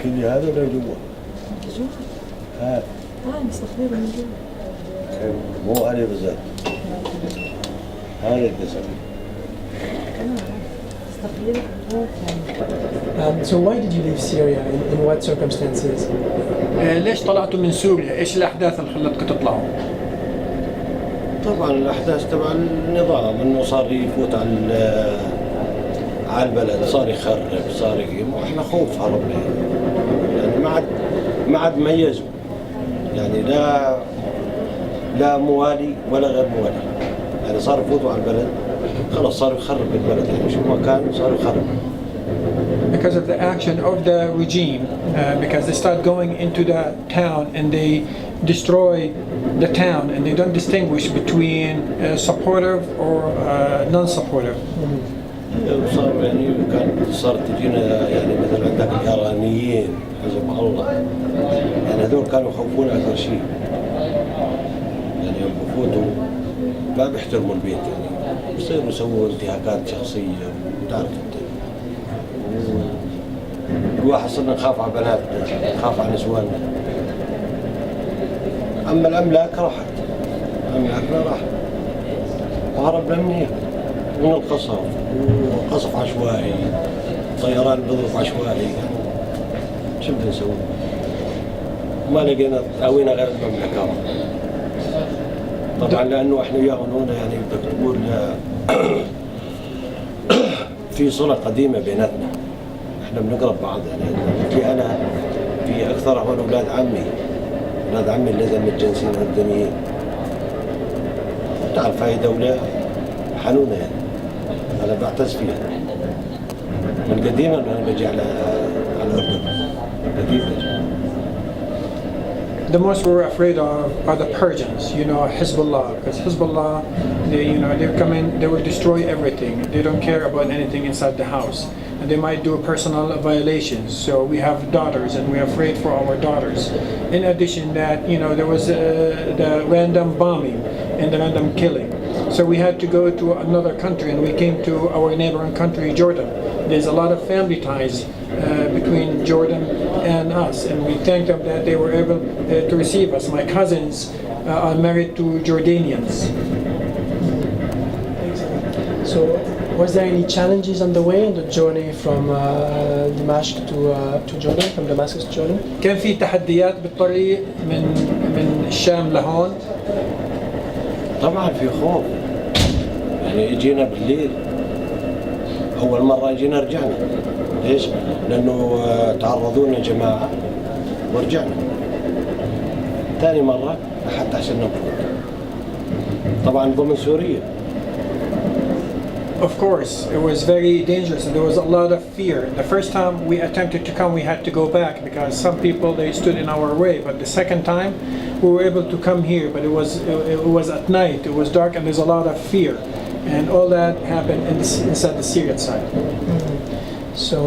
كل هذا ولا جوا؟ جوا؟ هذا مستخدمه من جوا. مو عليه بزاف. هذا القسم. So why did you leave Syria? In what circumstances? ليش طلعتوا من سوريا؟ ايش الاحداث اللي خلتكم تطلعوا؟ طبعا الاحداث تبع النظام انه صار يفوت على البلد، صار يخرب، صار واحنا خوف هربنا يعني ما عاد ميزوا يعني لا موالي ولا غير موالي، يعني صار يفوتوا على البلد خلاص صار يخرب البلد، يعني شو ما كان صار يخرب. Because of the action of the regime, because they start going into the town and they destroy the town and they don't distinguish between supportive or non-supportive. صار يعني صارت تجينا يعني مثل عندك الإيرانيين حزب الله، يعني هذول كانوا يخوفون أكثر شيء، يعني يوم بفوتوا ما بيحترموا البيت، يعني بصيروا يسووا انتهاكات شخصية وتعرف انت. الواحد صرنا نخاف على بناتنا، نخاف على نسواننا. أما الأملاك راحت، أملاكنا راحت وهربنا من القصف، وقصف عشوائي، طيران بضرب عشوائي، شو بدنا نسوي؟ ما لقينا تقاوينا غير المملكة طبعا، لأنه احنا وياهم هنا يعني بدك تقول في صلة قديمة بيناتنا، احنا بنقرب بعض يعني أنا في أكثر هون أولاد عمي اللي متجنسين أردنيين. تعرف هاي دولة حنونة يعني، أنا بعتز فيها من قديما، أنا بجي على الأردن قديما. The most we're afraid of are the Persians, Hezbollah, because Hezbollah, they come in, they will destroy everything. They don't care about anything inside the house, and they might do personal violations. So we have daughters, and we're afraid for our daughters. In addition, that there was the random bombing and the random killing. So we had to go to another country, and we came to our neighboring country, Jordan. There's a lot of family ties between Jordan and us, and we thank them that they were able to receive us. My cousins are married to Jordanians. So was there any challenges on the way on the journey from Damascus to Jordan, from Damascus to Jordan? كان في تحديات بالطريق من الشام لهون. طبعا في خوف، يعني اجينا بالليل، اول مره اجينا رجعنا. ليش؟ لانه تعرضوا لنا جماعه ورجعنا. ثاني مره لحتى عشان نخرج، طبعا ضمن سوريا. Of course, it was very dangerous and there was a lot of fear. The first time we attempted to come, we had to go back because some people, they stood in our way. But the second time, we were able to come here, but it was at night, it was dark, and there's a lot of fear. And all that happened inside the Syrian side. So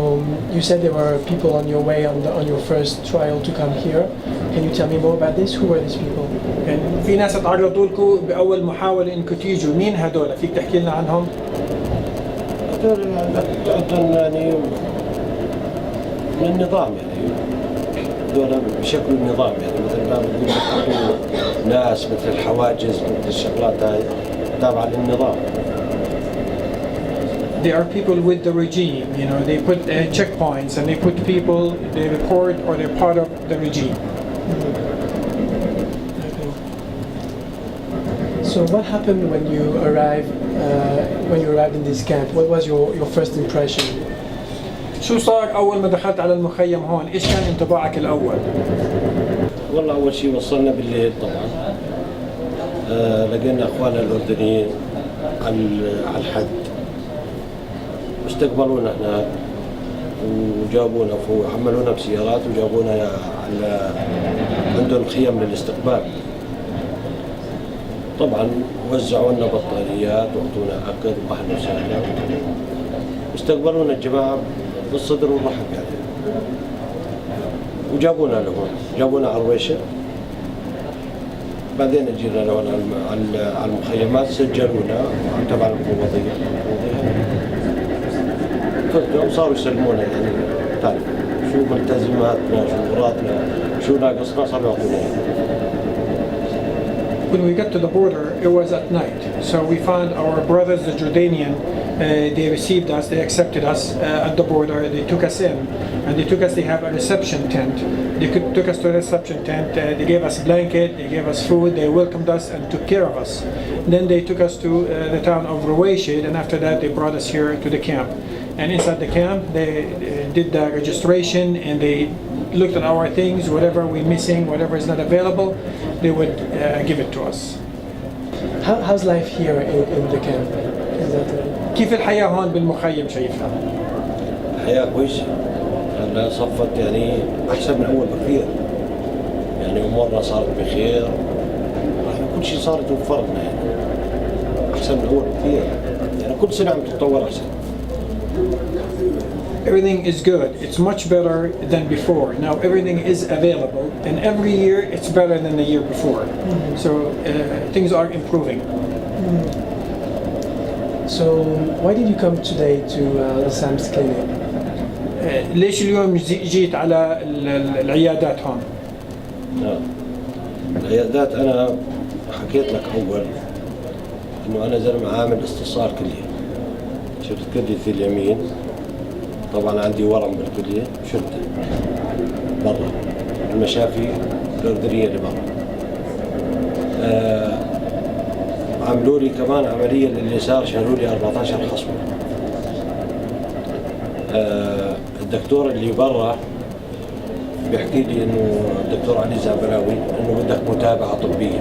you said there were people on your way on your first trial to come here. Can you tell me more about this? Who were these people? يعني في ناس تعرضوا لكم بأول محاولة إنكم تيجوا، مين هدول؟ فيك تحكي لنا عنهم؟ هدول يعني من النظام، يعني هذول بشكل النظام، يعني مثل ما بنقول ناس مثل الحواجز، مثل الشغلات هاي تابعة للنظام. They are people with the regime, they put checkpoints and they put people, they report or they're part of the regime. Okay. So what happened when you arrived in this camp? What was your first impression? شو صار أول ما دخلت على المخيم هون؟ إيش كان انطباعك الأول؟ والله أول شيء وصلنا بالليل طبعا، لقينا أخواننا الأردنيين على الحد، استقبلونا هناك وجابونا فوق، حملونا بسيارات وجابونا عندهم خيم للاستقبال. طبعا وزعوا لنا بطاريات واعطونا اكل واهلا وسهلا، واستقبلونا الجماعه بالصدر والرحب يعني، وجابونا لهون، جابونا على الرويشه. بعدين اجينا لهون على المخيمات، سجلونا تبع المفوضيه، وصاروا يسلمونا يعني تعرف شو ملتزماتنا شو مراتنا شو ناقصنا صار يعطونا. When we got to the border, it was at night. So we found our brothers, the Jordanian, they received us, they accepted us at the border, they took us in, and they have a reception tent. Took us to a reception tent, they gave us a blanket, they gave us food, they welcomed us and took care of us. Then they took us to the town of Rawashid, and after that they brought us here to the camp. And inside the camp, they did the registration and they looked at our things, whatever we're missing, whatever is not available, they would give it to us. How's life here in the camp? Is that, كيف الحياة هون بالمخيم شايفها؟ الحياة كويسة. هلا صفت يعني أحسن من أول بكثير. يعني أمورنا صارت بخير. كل شيء صار توفرنا يعني. أحسن من أول بكثير. يعني كل سنة عم تتطور أحسن. Everything is good. It's much better than before. Now everything is available, and every year it's better than the year before. So things are improving. So why did you come today to the SAMS clinic? ليش اليوم جيت على العيادات هون؟ العيادات أنا حكيت لك أول إنه أنا زلمة عامل استئصال كلية. شلت كليتي اليمين. طبعا عندي ورم بالكلية شلته برا المشافي الأردنية اللي برا. عملوا لي كمان عملية لليسار شالوا لي 14 خصم. الدكتور اللي برا بيحكي لي انه الدكتور علي زابراوي انه بدك متابعة طبية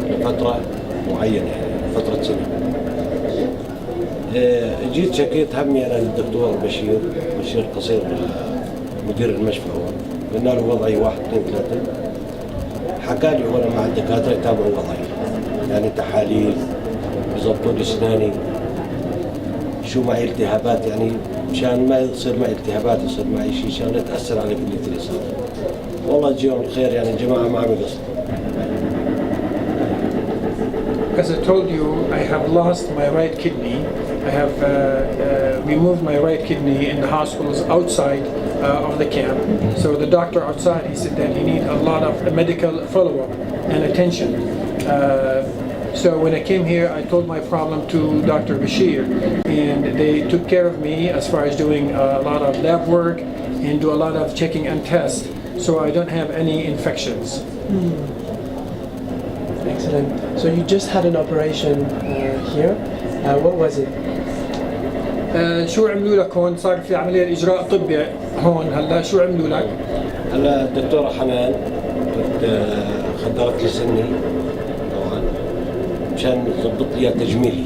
لفترة معينة يعني فترة سنة. جيت شكيت همي انا للدكتور بشير قصير مدير المشفى هون. قلنا له وضعي 1 2 3. حكى لي وانا مع الدكاترة يتابعوا وضعي يعني تحاليل بيظبطوا لي اسناني شو معي التهابات يعني مشان ما يصير معي التهابات يصير معي شيء شغله تاثر على كليتي اليسار. والله يجزيهم الخير يعني الجماعه ما عم يقصروا. As I told you, I have lost my right kidney. I have removed my right kidney in the hospitals outside of the camp. So the doctor outside, he said that you need a lot of medical follow-up and attention. So when I came here, I told my problem to Dr. Bashir, and they took care of me as far as doing a lot of lab work and do a lot of checking and tests, so I don't have any infections. Excellent. So you just had an operation here. What was it? شو عملوا لك هون؟ صار في عملية إجراء طبي هون هلا شو عملوا لك؟ هلا الدكتورة حنان خدرت لي سني طبعا مشان تضبط لي تجميلي.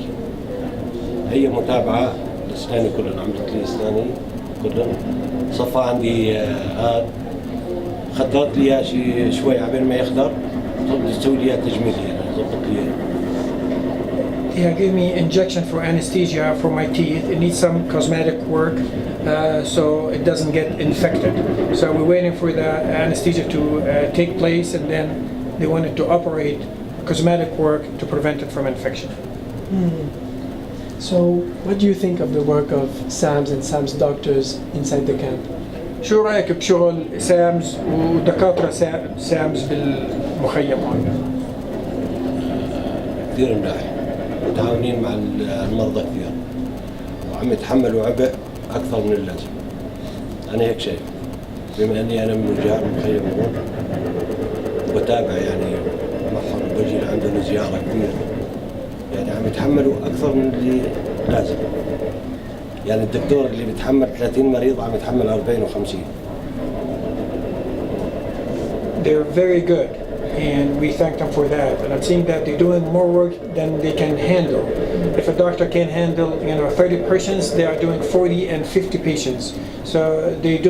هي متابعة لأسناني كلهم عملت لي أسناني كلهم صفى عندي هاد خدرت لي اياه شوي عبين ما يخضر تسوي لي تجميل يعني ضبط لي. Yeah, gave me injection for anesthesia for my teeth. It needs some cosmetic work so it doesn't get infected. So we're waiting for the anesthesia to take place, and then they wanted to operate cosmetic work to prevent it from infection. So what do you think of the work of SAMS and SAMS doctors inside the camp? شو رأيك بشغل سامز ودكاترة سامز بالمخيم هون؟ كثير مناح متعاونين مع المرضى كثير وعم يتحملوا عبء أكثر من اللازم. أنا هيك شايف بما أني أنا من وجهاء المخيم هون وبتابع يعني معهم وبجي لعندهم زيارة كثير يعني عم يتحملوا أكثر من اللي لازم. يعني الدكتور اللي بيتحمل 30 مريض عم يتحمل 40 و50. They're very good and we thank them for that, and I'm seeing that they're doing more work than they can handle. If a doctor can handle 30 patients, they are doing 40 and 50 patients. So they're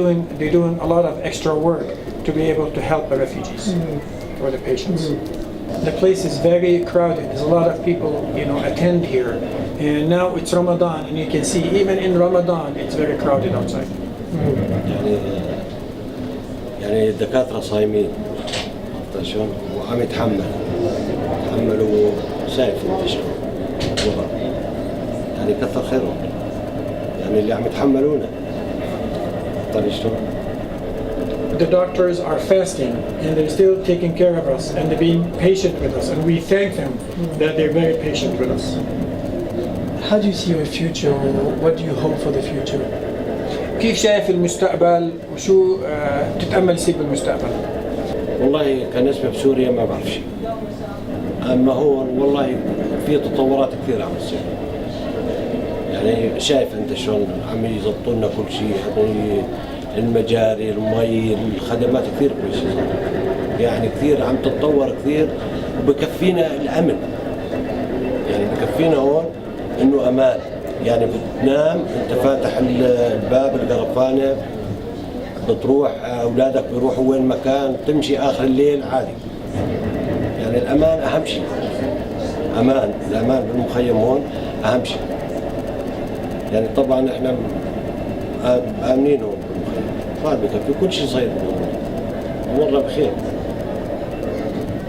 doing a lot of extra work to be able to help the refugees or the patients. The place is very crowded. There's a lot of people attend here. And now it's Ramadan, and you can see even in Ramadan it's very crowded outside. يعني الدكاترة صايمين شلون وعم يتحملوا شايف المستشفى الوضع يعني كثر خيرهم يعني اللي عم يتحملونا عرفت علي شلون؟ The doctors are fasting and they're still taking care of us and they're being patient with us, and we thank them that they're very patient with us. How do you see your future? What do you hope for the future? كيف شايف المستقبل وشو تتأمل يصير بالمستقبل؟ والله كنسبة بسوريا ما بعرف شيء. أما هون والله في تطورات كثيرة عم تصير. يعني شايف أنت شلون عم يضبطوا لنا كل شيء، يعني المجاري، المي، الخدمات كثير كويسة. يعني كثير عم تتطور كثير وبكفينا الأمن. يعني بكفينا هون إنه أمان. يعني بتنام أنت فاتح الباب الغرفانة، بتروح أولادك بيروحوا وين مكان، تمشي آخر الليل عادي. يعني الأمان أهم شيء. الأمان بالمخيم هون أهم شيء. يعني طبعا إحنا آمنين هون بالمخيم، ما بكفي كل شيء صاير مرة بخير.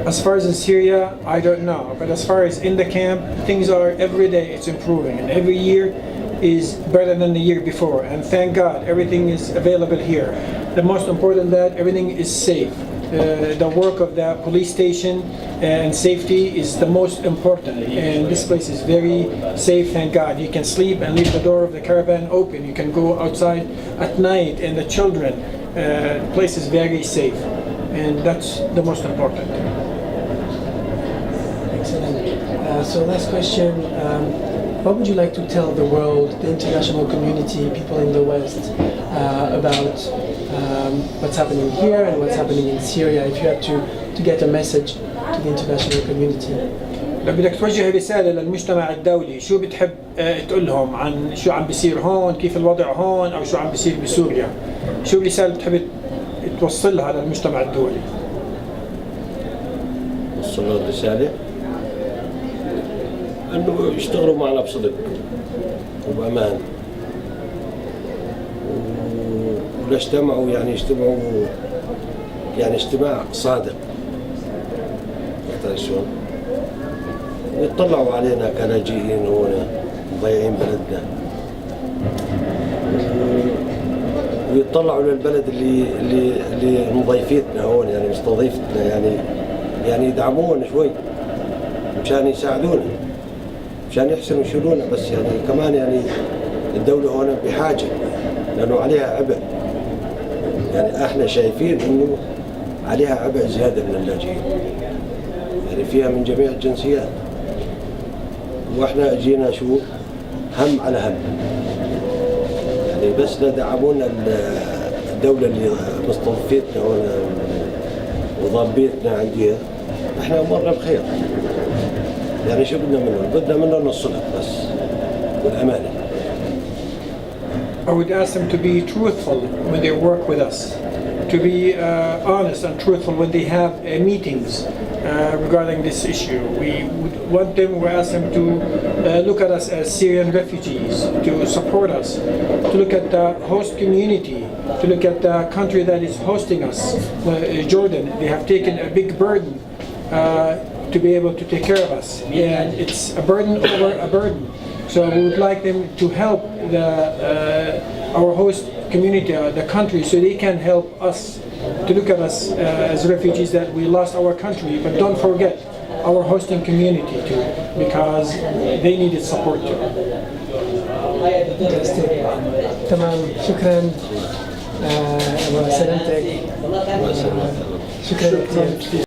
As far as in Syria, I don't know. But as far as in the camp, things are every day it's improving, and every year is better than the year before. And thank God, everything is available here. The most important that everything is safe. The work of the police station and safety is the most important. And this place is very safe, thank God. You can sleep and leave the door of the caravan open. You can go outside at night, and the children. The place is very safe, and that's the most important. Excellent. So last question, what would you like to tell the world, the international community, people in the West, about what's happening here and what's happening in Syria, if you had to get a message to the international community? لو بدك توجه رسالة للمجتمع الدولي، شو بتحب تقول لهم عن شو عم بيصير هون، كيف الوضع هون، أو شو عم بيصير بسوريا؟ شو الرسالة بتحب توصلها للمجتمع الدولي؟ وصلوا الرسالة انه يشتغلوا معنا بصدق وبامان، ويجتمعوا يعني اجتماع صادق. عرفت شلون؟ ويطلعوا علينا كلاجئين هون مضيعين بلدنا، ويطلعوا للبلد اللي مضيفتنا هون، يعني مستضيفتنا، يعني يدعمونا شوي مشان يساعدونا، مشان يحسنوا يشيلونا. بس يعني كمان يعني الدولة هون بحاجة، لأنه عليها عبء. يعني احنا شايفين انه عليها عبء زيادة من اللاجئين، يعني فيها من جميع الجنسيات، واحنا جينا شو هم على هم. يعني بس لا دعمونا الدولة اللي مستضيفتنا هون وضبيتنا عندها، احنا مرة بخير. يعني شو بدنا منهم الصلح بس والأمانة. I would ask them to be truthful when they work with us, to be honest and truthful when they have meetings regarding this issue. We would want them, we ask them to look at us as Syrian refugees, to support us, to look at the host community, to look at the country that is hosting us, Jordan. They have taken a big burden to be able to take care of us, and it's a burden over a burden. So we would like them to help our host community, the country, so they can help us, to look at us as refugees that we lost our country, but don't forget our hosting community too, because they needed support too. تمام، شكرا وسلامتك. شكرا كثير.